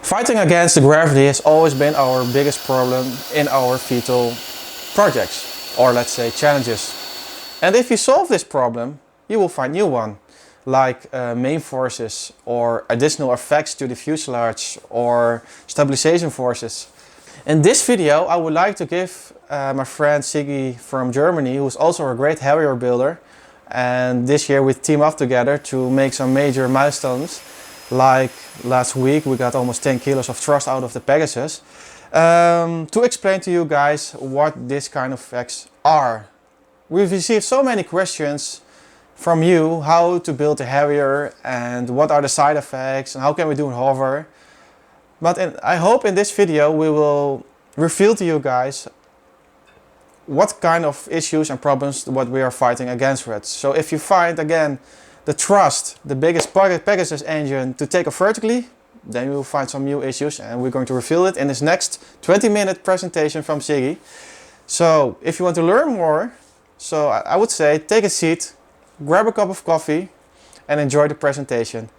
Fighting against the gravity has always been our biggest problem in our VTOL projects, or let's say challenges. And if you solve this problem, you will find new one, like main forces or additional effects to the fuselage or stabilization forces. In this video I would like to give my friend Siggy from Germany, who is also a great Harrier builder, and this year we team up together to make some major milestones. Like last week we got almost 10 kilos of thrust out of the Pegasus, to explain to you guys what this kind of effects are. We've received so many questions from you how to build a Harrier and what are the side effects and how can we do hover. But I hope in this video we will reveal to you guys what kind of issues and problems what we are fighting against with. So if you find again the thrust, the biggest Pegasus engine, to take off vertically, then you will find some new issues and we're going to reveal it in this next 20-minute presentation from Siggy. So if you want to learn more, so I would say take a seat, grab a cup of coffee and enjoy the presentation.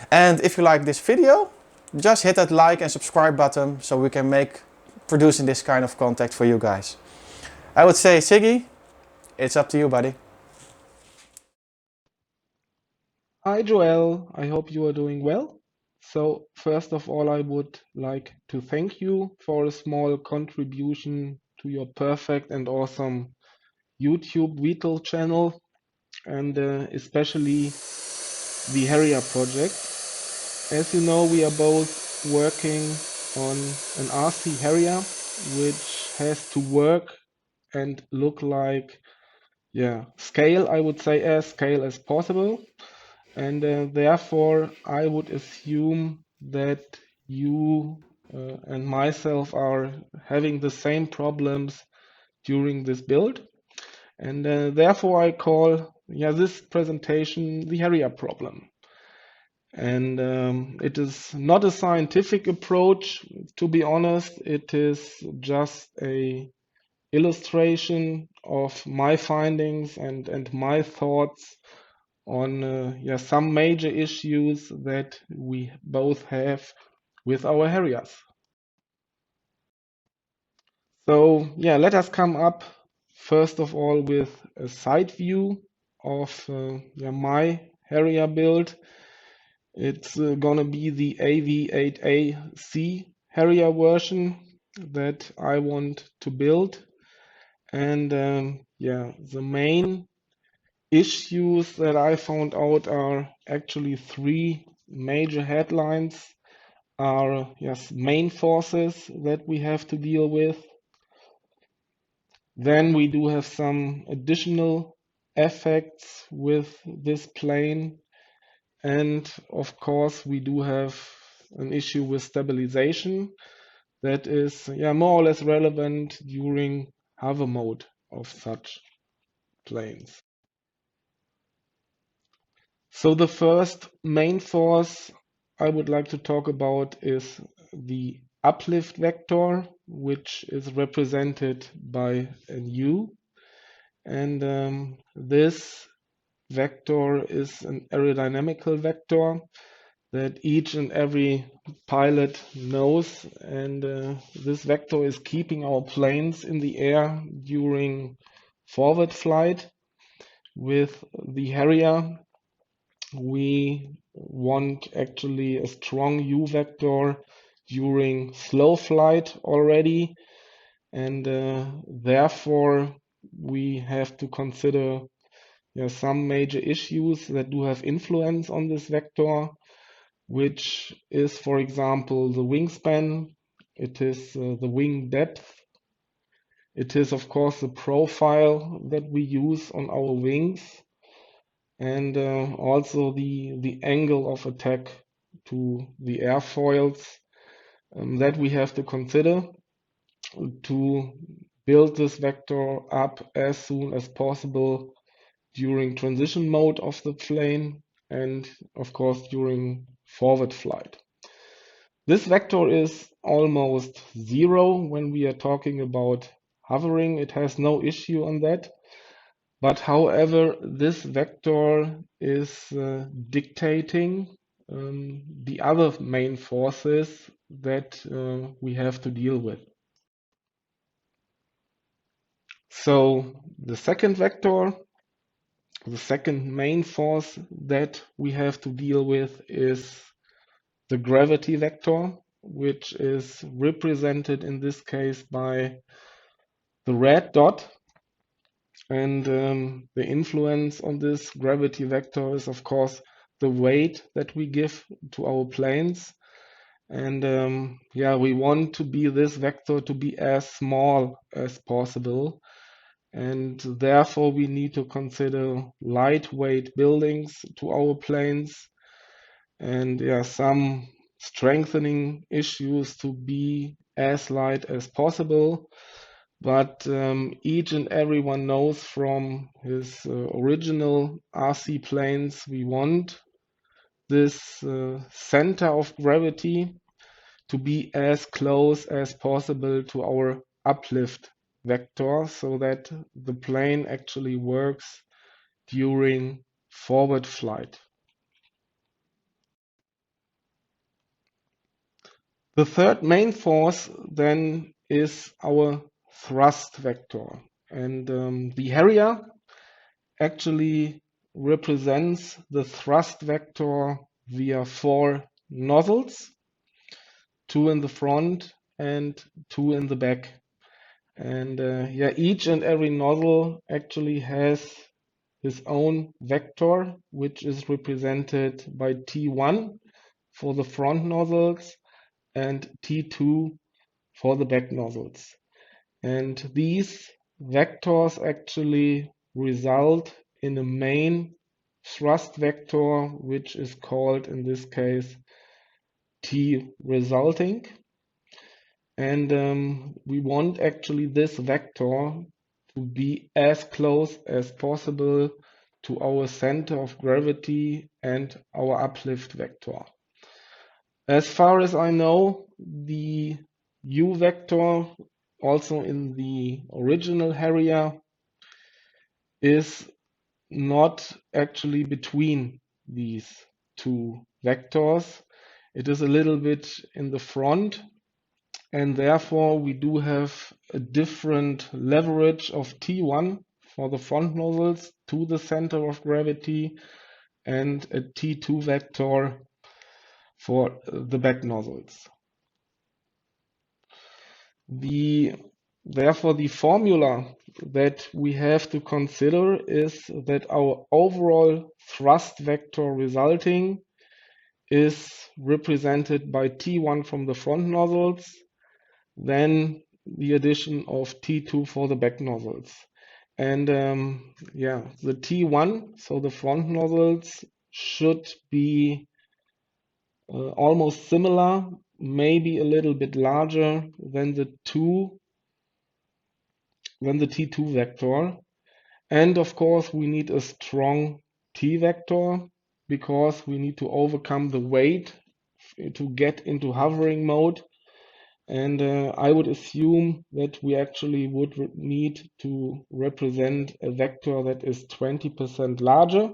And if you like this video, just hit that like and subscribe button so we can producing this kind of content for you guys. I would say, Siggy, it's up to you, buddy. Hi Joel, I hope you are doing well. So first of all, I would like to thank you for a small contribution to your perfect and awesome YouTube VTOL channel, and especially the Harrier project. As you know, we are both working on an RC Harrier, which has to work and look like, scale, I would say, as scale as possible. And therefore, I would assume that you and myself are having the same problems during this build. And therefore, I call this presentation the Harrier problem. And it is not a scientific approach, to be honest. It is just a illustration of my findings and my thoughts on some major issues that we both have with our Harriers. So let us come up first of all with a side view of my Harrier build. It's gonna be the AV8AC Harrier version that I want to build, and the main issues that I found out are actually three major headlines. Are main forces that we have to deal with. Then we do have some additional effects with this plane, and of course we do have an issue with stabilization that is more or less relevant during hover mode of such planes. So the first main force I would like to talk about is the uplift vector, which is represented by an U. And this vector is an aerodynamical vector that each and every pilot knows. And this vector is keeping our planes in the air during forward flight. With the Harrier, we want actually a strong U vector during slow flight already, and therefore we have to consider some major issues that do have influence on this vector, which is, for example, the wingspan. It is the wing depth. It is, of course, the profile that we use on our wings, and also the angle of attack to the airfoils that we have to consider to build this vector up as soon as possible during transition mode of the plane and of course during forward flight. This vector is almost zero when we are talking about hovering. It has no issue on that. But however, this vector is dictating the other main forces that we have to deal with. So the second vector, the second main force that we have to deal with is the gravity vector, which is represented in this case by the red dot. And the influence on this gravity vector is, of course, the weight that we give to our planes. And yeah, we want to be this vector to be as small as possible. And therefore, we need to consider lightweight buildings to our planes and yeah, some strengthening issues to be as light as possible. But each and everyone knows from his original RC planes, we want this center of gravity to be as close as possible to our uplift vector so that the plane actually works during forward flight. The third main force then is our thrust vector. And the Harrier actually represents the thrust vector via 4 nozzles, 2 in the front and 2 in the back. And yeah, each and every nozzle actually has his own vector, which is represented by T1 for the front nozzles and T2 for the back nozzles. And these vectors actually result in a main thrust vector, which is called in this case T resulting. And we want actually this vector to be as close as possible to our center of gravity and our uplift vector. As far as I know, the U vector, also in the original Harrier, is not actually between these two vectors. It is a little bit in the front, and therefore we do have a different leverage of T1 for the front nozzles to the center of gravity and a T2 vector for the back nozzles. Therefore, the formula that we have to consider is that our overall thrust vector resulting is represented by T1 from the front nozzles, then the addition of T2 for the back nozzles. And yeah, the T1, so the front nozzles, should be almost similar, maybe a little bit larger than the T2 vector. And of course, we need a strong T vector because we need to overcome the weight to get into hovering mode. And I would assume that we actually would need to represent a vector that is 20% larger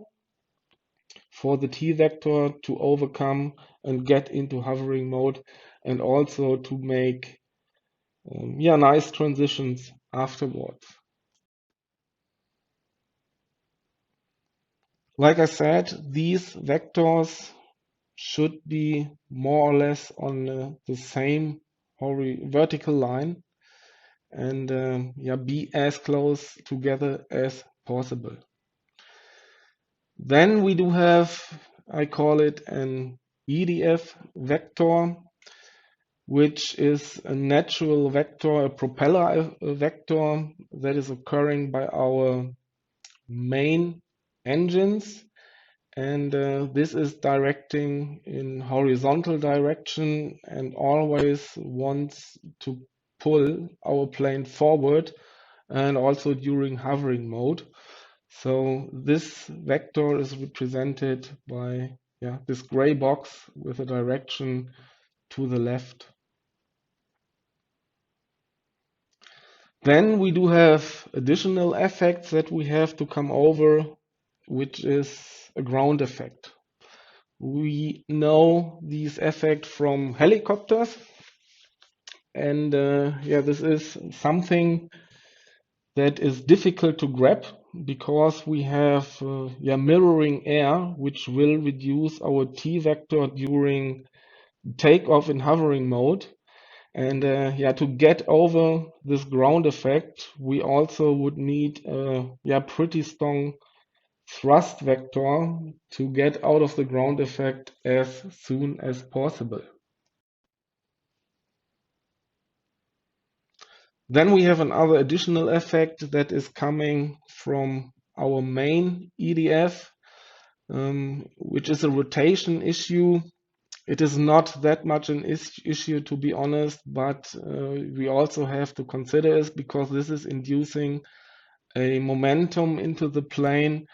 for the T vector to overcome and get into hovering mode, and also to make yeah, nice transitions afterwards. Like I said, these vectors should be more or less on the same vertical line and yeah, be as close together as possible. Then we do have, I call it an EDF vector, which is a natural vector, a propeller vector that is occurring by our main engines. And this is directing in horizontal direction and always wants to pull our plane forward and also during hovering mode. So this vector is represented by this gray box with a direction to the left. Then we do have additional effects that we have to come over, which is a ground effect. We know these effects from helicopters, and yeah, this is something that is difficult to grab because we have yeah, mirroring air, which will reduce our t vector during takeoff in hovering mode. And yeah, to get over this ground effect, we also would need a yeah, pretty strong thrust vector to get out of the ground effect as soon as possible. Then we have another additional effect that is coming from our main EDF, which is a rotation issue. It is not that much an issue, to be honest, but we also have to consider it because this is inducing a momentum into the plane,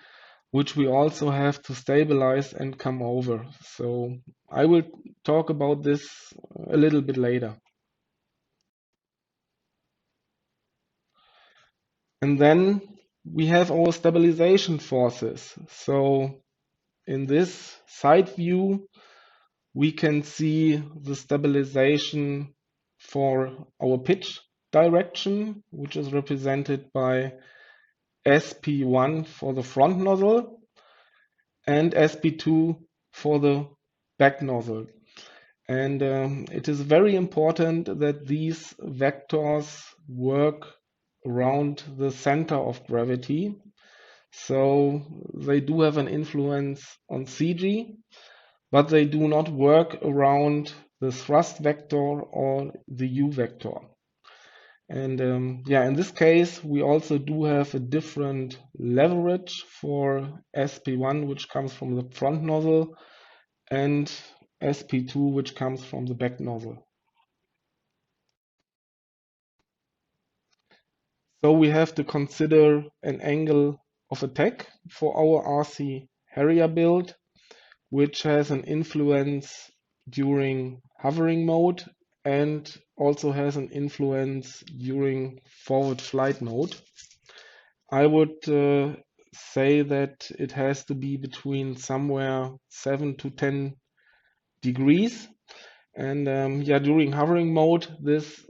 which we also have to stabilize and come over. So I will talk about this a little bit later. And then we have our stabilization forces. So in this side view, we can see the stabilization for our pitch direction, which is represented by SP1 for the front nozzle and SP2 for the back nozzle. And it is very important that these vectors work around the center of gravity. So they do have an influence on CG, but they do not work around the thrust vector or the U vector. And yeah, in this case, we also do have a different leverage for SP1, which comes from the front nozzle, and SP2, which comes from the back nozzle. So we have to consider an angle of attack for our RC Harrier build, which has an influence during hovering mode and also has an influence during forward flight mode. I would say that it has to be between somewhere 7 to 10 degrees. And yeah, during hovering mode, this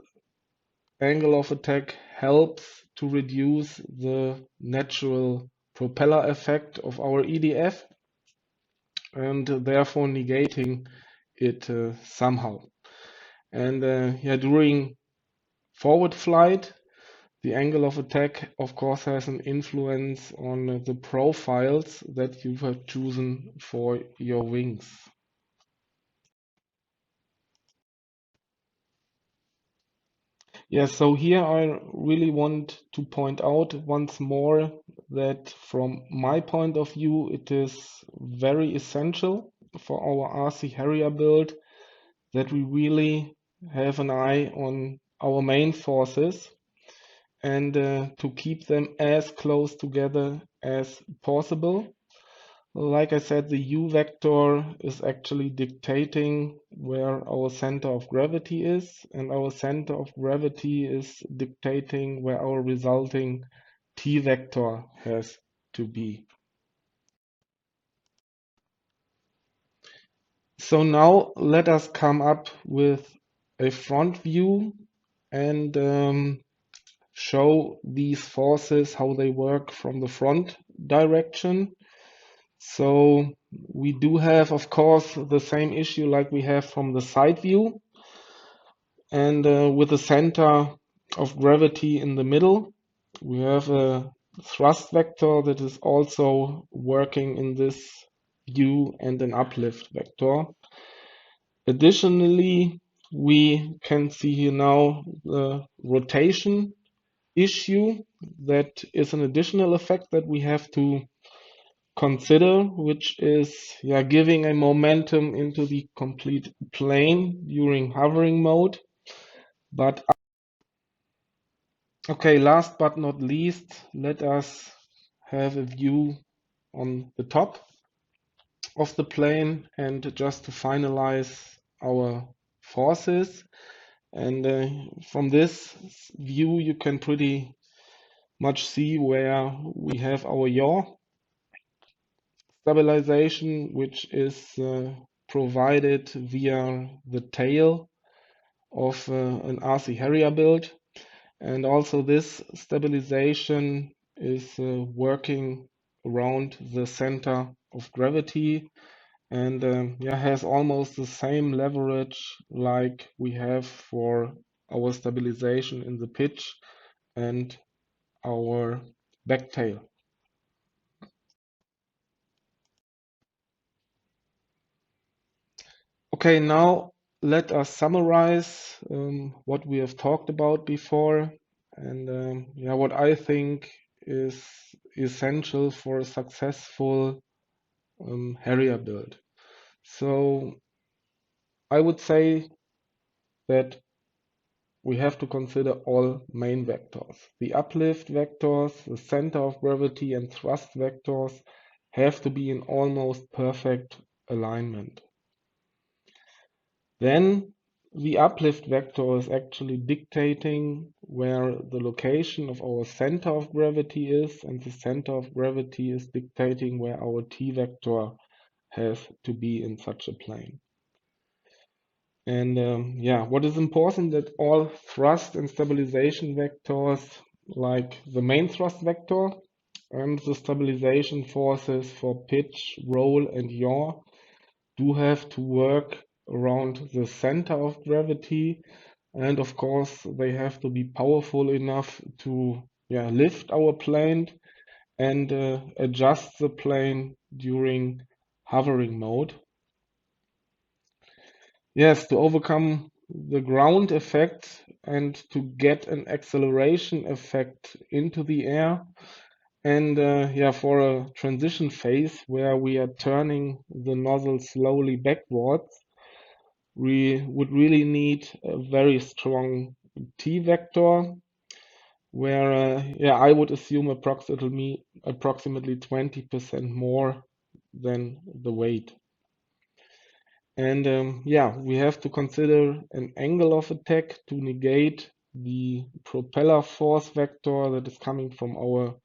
angle of attack helps to reduce the natural propeller effect of our EDF and therefore negating it somehow. And yeah, during forward flight, the angle of attack, of course, has an influence on the profiles that you have chosen for your wings. Yeah, so here I really want to point out once more that from my point of view, it is very essential for our RC Harrier build that we really have an eye on our main forces and to keep them as close together as possible. Like I said, the U vector is actually dictating where our center of gravity is, and our center of gravity is dictating where our resulting T vector has to be. So now let us come up with a front view and show these forces, how they work from the front direction. So we do have, of course, the same issue like we have from the side view, and with the center of gravity in the middle, we have a thrust vector that is also working in this view and an uplift vector. Additionally, we can see here now the rotation issue that is an additional effect that we have to consider, which is yeah, giving a momentum into the complete plane during hovering mode. But okay, last but not least, let us have a view on the top of the plane and just to finalize our forces. And from this view, you can pretty much see where we have our yaw. stabilization, which is provided via the tail of an RC Harrier build. And also this stabilization is working around the center of gravity and yeah, has almost the same leverage like we have for our stabilization in the pitch and our back tail. Okay, now let us summarize what we have talked about before and yeah, what I think is essential for a successful Harrier build. So I would say that we have to consider all main vectors. The uplift vectors, the center of gravity, and thrust vectors have to be in almost perfect alignment. Then the uplift vector is actually dictating where the location of our center of gravity is, and the center of gravity is dictating where our t vector has to be in such a plane. And yeah, what is important that all thrust and stabilization vectors, like the main thrust vector and the stabilization forces for pitch, roll, and yaw, do have to work around the center of gravity. And of course, they have to be powerful enough to lift our plane and adjust the plane during hovering mode. Yes, to overcome the ground effect and to get an acceleration effect into the air. And yeah, for a transition phase where we are turning the nozzle slowly backwards, we would really need a very strong T vector where yeah, I would assume approximately 20% more than the weight. And yeah, we have to consider an angle of attack to negate the propeller force vector that is coming from our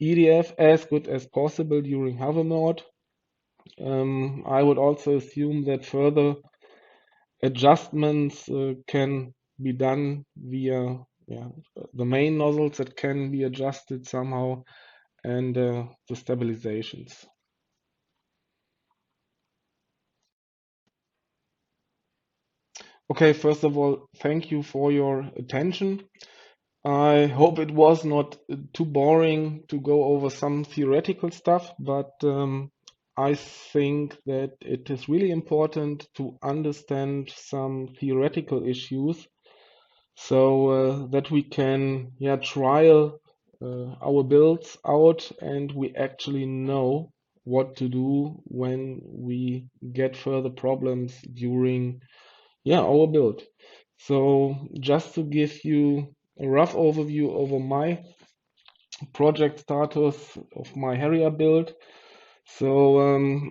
EDF as good as possible during hover mode. I would also assume that further adjustments can be done via the main nozzles that can be adjusted somehow and the stabilizations. Okay, first of all, thank you for your attention. I hope it was not too boring to go over some theoretical stuff, but I think that it is really important to understand some theoretical issues so that we can trial our builds out and we actually know what to do when we get further problems during our build. So just to give you a rough overview over my project status of my Harrier build. So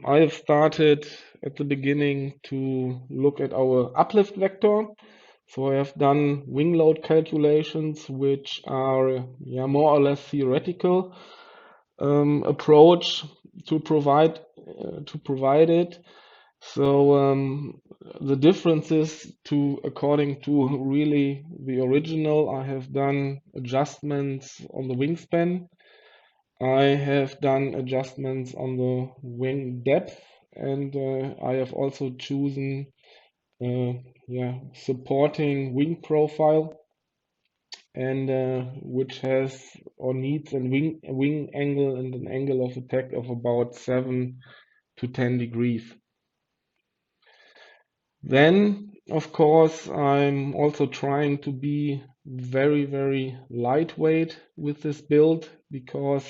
I have started at the beginning to look at our uplift vector. So I have done wing load calculations, which are more or less theoretical approach to provide it. So the differences according to really the original, I have done adjustments on the wingspan. I have done adjustments on the wing depth, and I have also chosen supporting wing profile, and which has or needs a wing angle and an angle of attack of about 7 to 10 degrees. Then, of course, I'm also trying to be very, very lightweight with this build because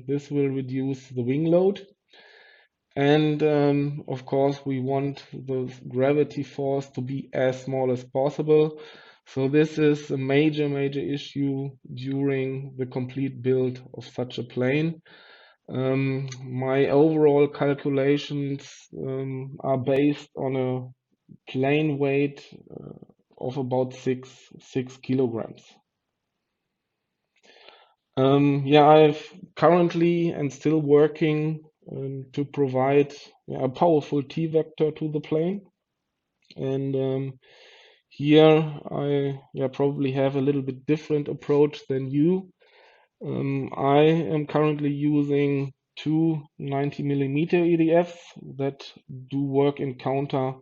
this will reduce the wing load. And of course, we want the gravity force to be as small as possible. So this is a major, major issue during the complete build of such a plane. My overall calculations are based on a plane weight of about 6 kilograms. I've currently and still working to provide a powerful T-vector to the plane. And here I probably have a little bit different approach than you. I am currently using two 90mm EDFs that do work in counter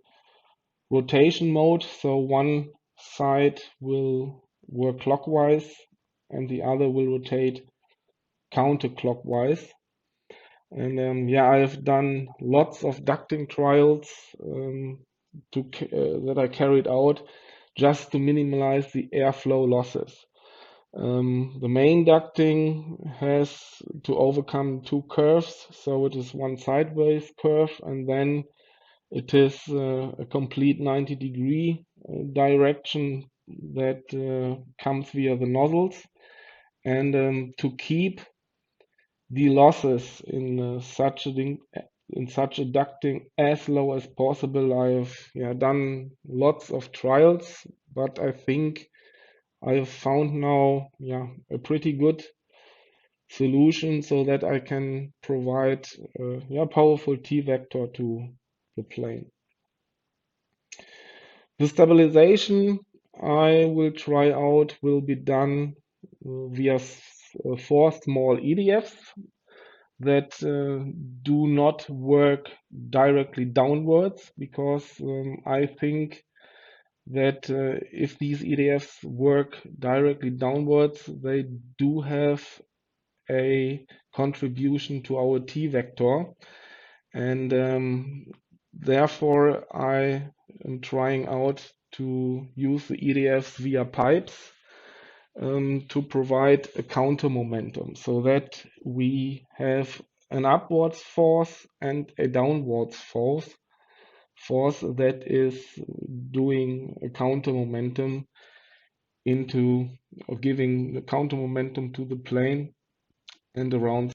rotation mode. So one side will work clockwise and the other will rotate counterclockwise. And I have done lots of ducting trials that I carried out just to minimize the airflow losses. The main ducting has to overcome two curves, so it is one sideways curve and then it is a complete 90-degree direction that comes via the nozzles. And to keep the losses in such a ducting as low as possible, I have done lots of trials, but I think I have found now a pretty good solution so that I can provide powerful T-vector to the plane. The stabilization I will try out will be done via 4 small EDFs that do not work directly downwards, because I think that if these EDFs work directly downwards, they do have a contribution to our T-vector, and therefore I am trying out to use the EDFs via pipes to provide a counter momentum so that we have an upwards force and a downwards force that is doing a counter momentum giving the counter momentum to the plane and around